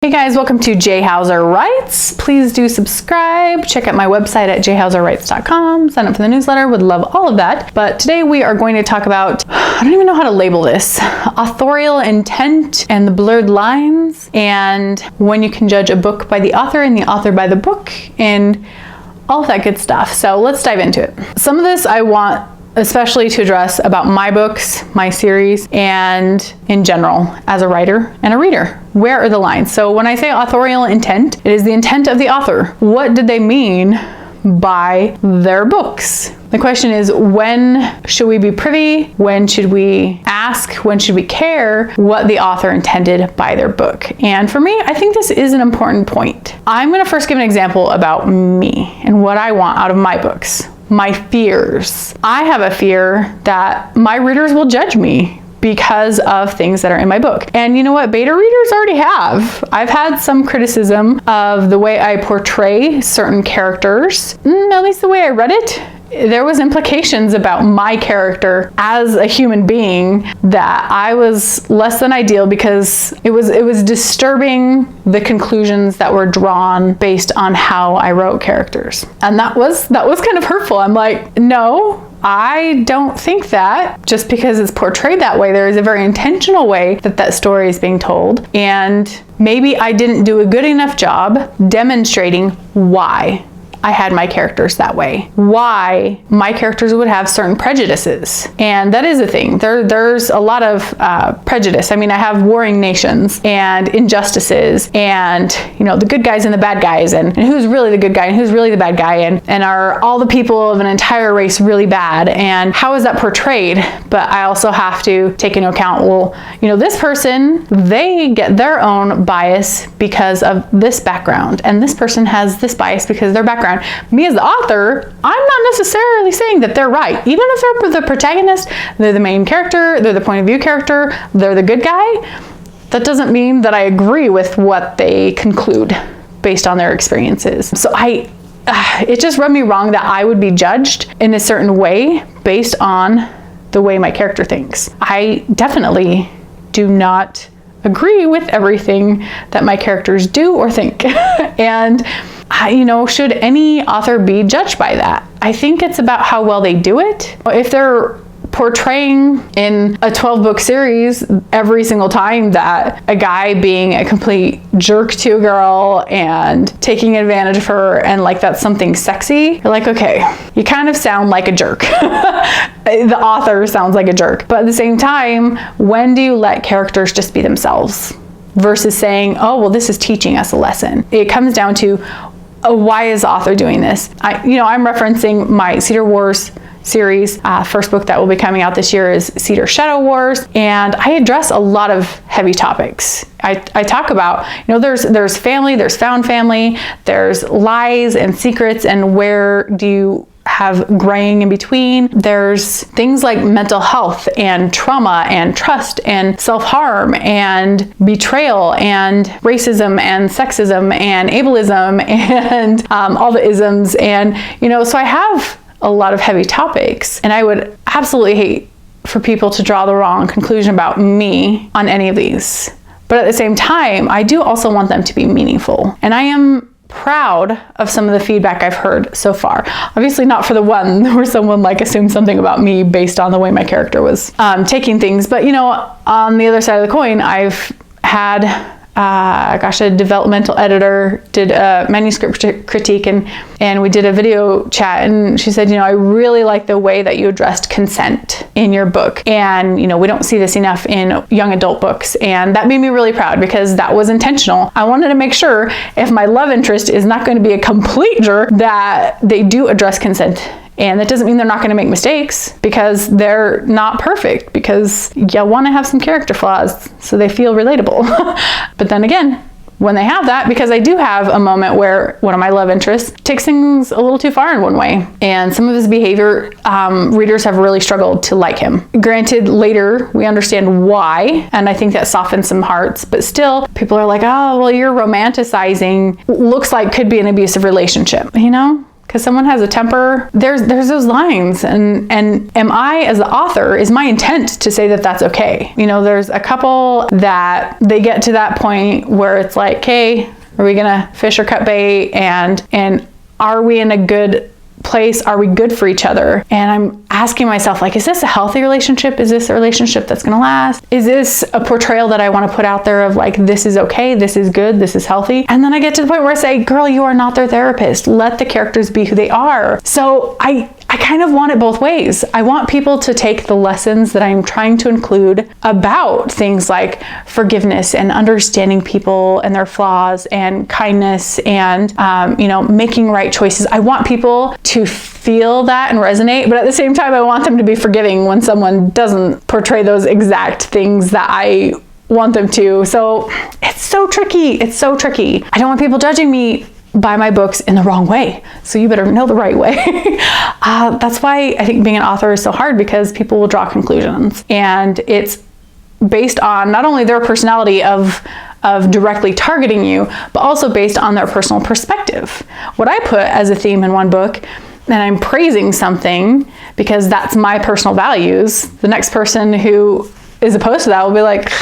Hey guys, welcome to J. Hauser Writes. Please do subscribe. Check out my website at jhauserwrites.com. Sign up for the newsletter. Would love all of that. But today we are going to talk about, I don't even know how to label this, authorial intent and the blurred lines, and when you can judge a book by the author and the author by the book, and all of that good stuff. So let's dive into it. Some of this I want especially to address about my books, my series, and in general as a writer and a reader. Where are the lines? So when I say authorial intent, it is the intent of the author. What did they mean by their books? The question is, when should we be privy? When should we ask? When should we care what the author intended by their book? And for me, I think this is an important point. I'm going to first give an example about me and what I want out of my books. My fears. I have a fear that my readers will judge me because of things that are in my book. And you know what? Beta readers already have. I've had some criticism of the way I portray certain characters, at least the way I read it. There was implications about my character as a human being that I was less than ideal because it was disturbing the conclusions that were drawn based on how I wrote characters. And that was kind of hurtful. I'm like, no, I don't think that just because it's portrayed that way. There is a very intentional way that story is being told. And maybe I didn't do a good enough job demonstrating why I had my characters that way, why my characters would have certain prejudices. And that is a thing. There's a lot of prejudice. I mean, I have warring nations and injustices and, the good guys and the bad guys and who's really the good guy and who's really the bad guy and are all the people of an entire race really bad, and how is that portrayed? But I also have to take into account, this person, they get their own bias because of this background, and this person has this bias because of their background. Me as the author, I'm not necessarily saying that they're right. Even if they're the protagonist, they're the main character, they're the point of view character, they're the good guy, that doesn't mean that I agree with what they conclude based on their experiences. So it just rubbed me wrong that I would be judged in a certain way based on the way my character thinks. I definitely do not agree with everything that my characters do or think. And should any author be judged by that? I think it's about how well they do it. If they're portraying in a 12-book series every single time that a guy being a complete jerk to a girl and taking advantage of her and that's something sexy, you're like, okay, you kind of sound like a jerk. The author sounds like a jerk. But at the same time, when do you let characters just be themselves versus saying, oh, well, this is teaching us a lesson? It comes down to, why is the author doing this? I'm referencing my Cedar Wars series. First book that will be coming out this year is Cedar Shadow Wars, and I address a lot of heavy topics. I talk about, there's family, there's found family, there's lies and secrets, and where do you have graying in between. There's things like mental health and trauma and trust and self-harm and betrayal and racism and sexism and ableism and all the isms. And, so I have a lot of heavy topics, and I would absolutely hate for people to draw the wrong conclusion about me on any of these. But at the same time, I do also want them to be meaningful. And I am proud of some of the feedback I've heard so far. Obviously not for the one where someone assumed something about me based on the way my character was taking things. But on the other side of the coin, I've had a developmental editor did a manuscript critique, and we did a video chat, and she said, I really like the way that you addressed consent in your book, and we don't see this enough in young adult books, and that made me really proud because that was intentional. I wanted to make sure if my love interest is not going to be a complete jerk, that they do address consent. And that doesn't mean they're not going to make mistakes, because they're not perfect, because you want to have some character flaws so they feel relatable. But then again, when they have that, because I do have a moment where one of my love interests takes things a little too far in one way, and some of his behavior, readers have really struggled to like him. Granted, later we understand why, and I think that softens some hearts, but still people are like, oh, well, you're romanticizing looks like could be an abusive relationship, because someone has a temper, there's those lines. And am I, as the author, is my intent to say that that's okay? You know, there's a couple that they get to that point where it's like, okay, are we gonna fish or cut bait? And are we in a good place? Are we good for each other? And I'm asking myself, like, is this a healthy relationship? Is this a relationship that's gonna last? Is this a portrayal that I want to put out there of like, this is okay, this is good, this is healthy? And then I get to the point where I say, girl, you are not their therapist. Let the characters be who they are. So I kind of want it both ways. I want people to take the lessons that I'm trying to include about things like forgiveness and understanding people and their flaws and kindness and, making right choices. I want people to feel that and resonate, but at the same time, I want them to be forgiving when someone doesn't portray those exact things that I want them to. So it's so tricky. It's so tricky. I don't want people judging me by my books in the wrong way. So you better know the right way. That's why I think being an author is so hard, because people will draw conclusions, and it's based on not only their personality of directly targeting you, but also based on their personal perspective. What I put as a theme in one book, and I'm praising something because that's my personal values, the next person who is opposed to that will be like,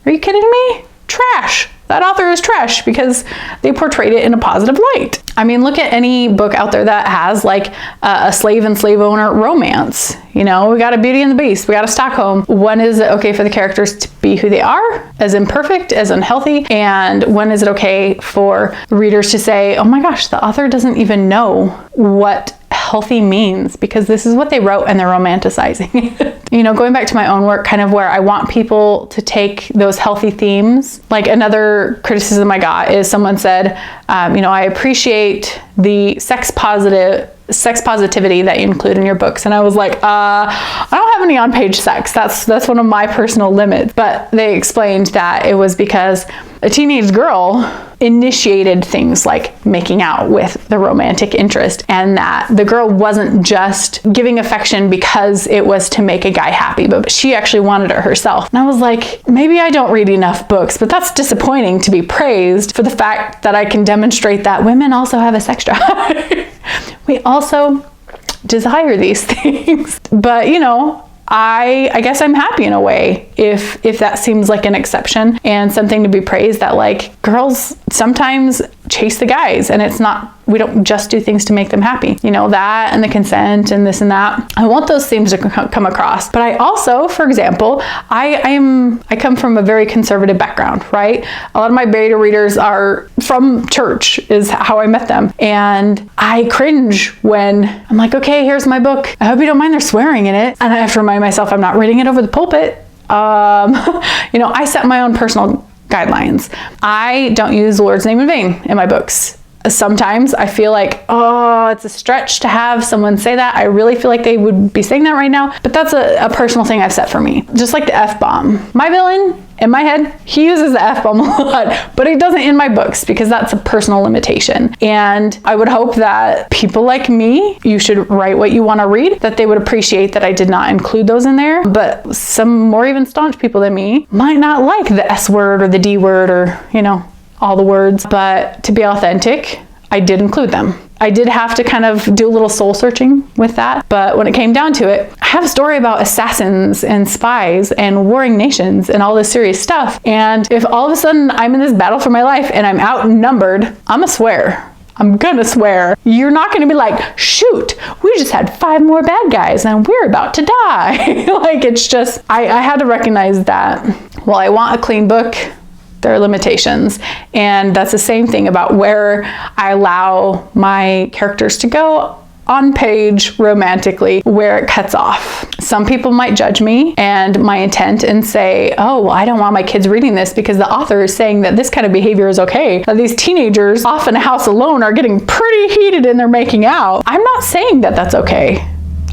are you kidding me? Trash. That author is trash because they portrayed it in a positive light. I mean, look at any book out there that has like a slave and slave owner romance. You know, we got a Beauty and the Beast, we got a Stockholm. When is it okay for the characters to be who they are, as imperfect, as unhealthy? And when is it okay for readers to say, oh my gosh, the author doesn't even know what healthy means, because this is what they wrote and they're romanticizing it. Going back to my own work, kind of where I want people to take those healthy themes. Like, another criticism I got is someone said, I appreciate the sex positivity that you include in your books. And I was like, I don't have any on-page sex. That's one of my personal limits. But they explained that it was because a teenage girl initiated things like making out with the romantic interest, and that the girl wasn't just giving affection because it was to make a guy happy, but she actually wanted it herself. And I was like, maybe I don't read enough books, but that's disappointing to be praised for the fact that I can demonstrate that women also have a sex drive. We also desire these things. But I guess I'm happy in a way if that seems like an exception and something to be praised, that like girls sometimes chase the guys, and it's not, we don't just do things to make them happy. That and the consent and this and that. I want those themes to come across. But I also, for example, I come from a very conservative background, right? A lot of my beta readers are from church, is how I met them. And I cringe when I'm like, okay, here's my book. I hope you don't mind they're swearing in it. And I have to remind myself I'm not reading it over the pulpit. I set my own personal guidelines. I don't use the Lord's name in vain in my books. Sometimes I feel like, it's a stretch to have someone say that. I really feel like they would be saying that right now, but that's a personal thing I've set for me. Just like the F-bomb. My villain, in my head, he uses the F-bomb a lot, but he doesn't in my books because that's a personal limitation. And I would hope that people like me, you should write what you want to read, that they would appreciate that I did not include those in there. But some more even staunch people than me might not like the S word or the D word or, all the words. But to be authentic, I did include them. I did have to kind of do a little soul searching with that. But when it came down to it, I have a story about assassins and spies and warring nations and all this serious stuff. And if all of a sudden I'm in this battle for my life and I'm outnumbered, I'm gonna swear. I'm gonna swear. You're not gonna be like, shoot, we just had 5 more bad guys and we're about to die. Like, it's just, I had to recognize that while I want a clean book, there are limitations. And that's the same thing about where I allow my characters to go on page romantically, where it cuts off. Some people might judge me and my intent and say, oh, well, I don't want my kids reading this because the author is saying that this kind of behavior is okay. That these teenagers off in a house alone are getting pretty heated and they're making out. I'm not saying that that's okay.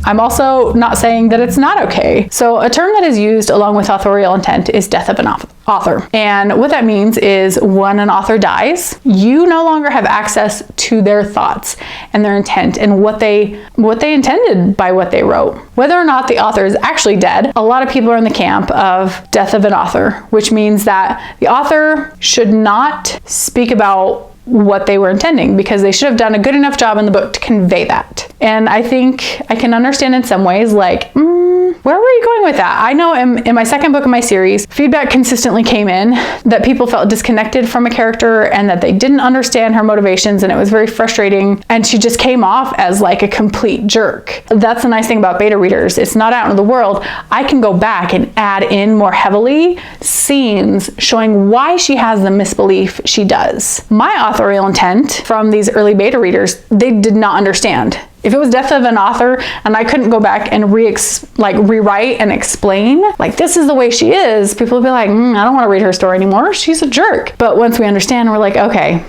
I'm also not saying that it's not okay. So a term that is used along with authorial intent is death of an author. And what that means is when an author dies, you no longer have access to their thoughts and their intent and what they intended by what they wrote. Whether or not the author is actually dead, a lot of people are in the camp of death of an author, which means that the author should not speak about what they were intending because they should have done a good enough job in the book to convey that. And I think I can understand in some ways, like, where were you going with that? I know in my second book of my series, feedback consistently came in that people felt disconnected from a character and that they didn't understand her motivations, and it was very frustrating, and she just came off as like a complete jerk. That's the nice thing about beta readers. It's not out in the world. I can go back and add in more heavily scenes showing why she has the misbelief she does. My authorial intent from these early beta readers, they did not understand. If it was death of an author and I couldn't go back and rewrite and explain, like, this is the way she is, people would be like, I don't want to read her story anymore. She's a jerk. But once we understand, we're like, okay,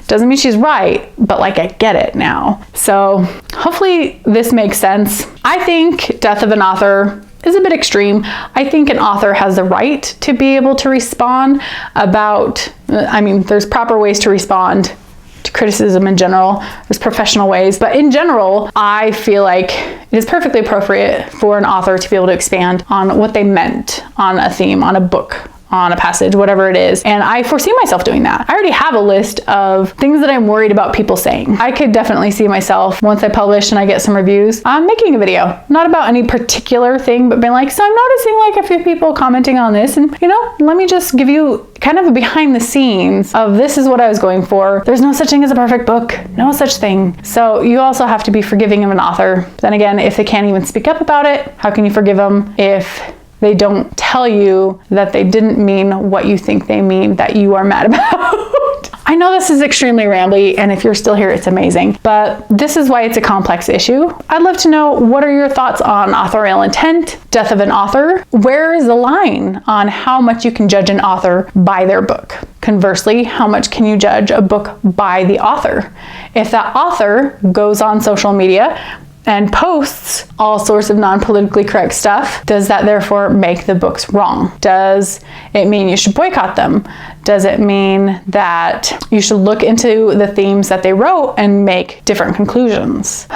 doesn't mean she's right, but like, I get it now. So hopefully this makes sense. I think death of an author is a bit extreme. I think an author has the right to be able to respond there's proper ways to respond to criticism in general. There's professional ways, but in general, I feel like it is perfectly appropriate for an author to be able to expand on what they meant on a theme, on a book, on a passage, whatever it is. And I foresee myself doing that. I already have a list of things that I'm worried about people saying. I could definitely see myself, once I publish and I get some reviews, making a video, not about any particular thing, but being like, so I'm noticing like a few people commenting on this, and let me just give you kind of a behind the scenes of this is what I was going for. There's no such thing as a perfect book, no such thing. So you also have to be forgiving of an author. Then again, if they can't even speak up about it, how can you forgive them if they don't tell you that they didn't mean what you think they mean, that you are mad about? I know this is extremely rambly, and if you're still here, it's amazing, but this is why it's a complex issue. I'd love to know, what are your thoughts on authorial intent, death of an author? Where is the line on how much you can judge an author by their book? Conversely, how much can you judge a book by the author? If that author goes on social media and posts all sorts of non-politically correct stuff, does that therefore make the books wrong? Does it mean you should boycott them? Does it mean that you should look into the themes that they wrote and make different conclusions?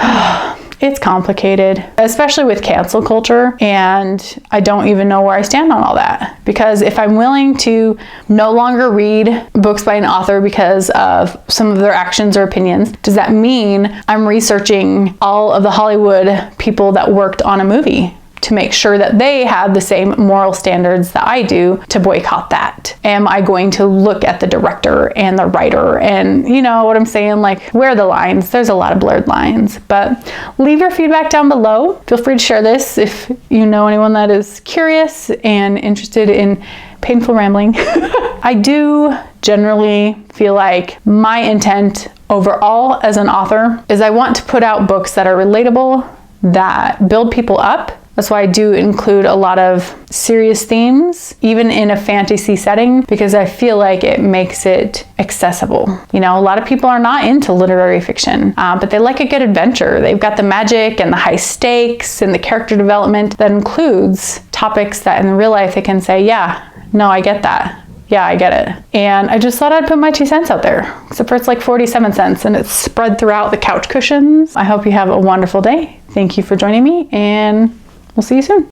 It's complicated, especially with cancel culture, and I don't even know where I stand on all that. Because if I'm willing to no longer read books by an author because of some of their actions or opinions, does that mean I'm researching all of the Hollywood people that worked on a movie to make sure that they have the same moral standards that I do to boycott that? Am I going to look at the director and the writer, and you know what I'm saying? Like, where are the lines? There's a lot of blurred lines, but leave your feedback down below. Feel free to share this if you know anyone that is curious and interested in painful rambling. I do generally feel like my intent overall as an author is I want to put out books that are relatable, that build people up. That's why I do include a lot of serious themes, even in a fantasy setting, because I feel like it makes it accessible. A lot of people are not into literary fiction, but they like a good adventure. They've got the magic and the high stakes and the character development that includes topics that in real life they can say, yeah, no, I get that. Yeah, I get it. And I just thought I'd put my 2 cents out there, except for it's like 47 cents and it's spread throughout the couch cushions. I hope you have a wonderful day. Thank you for joining me, and we'll see you soon.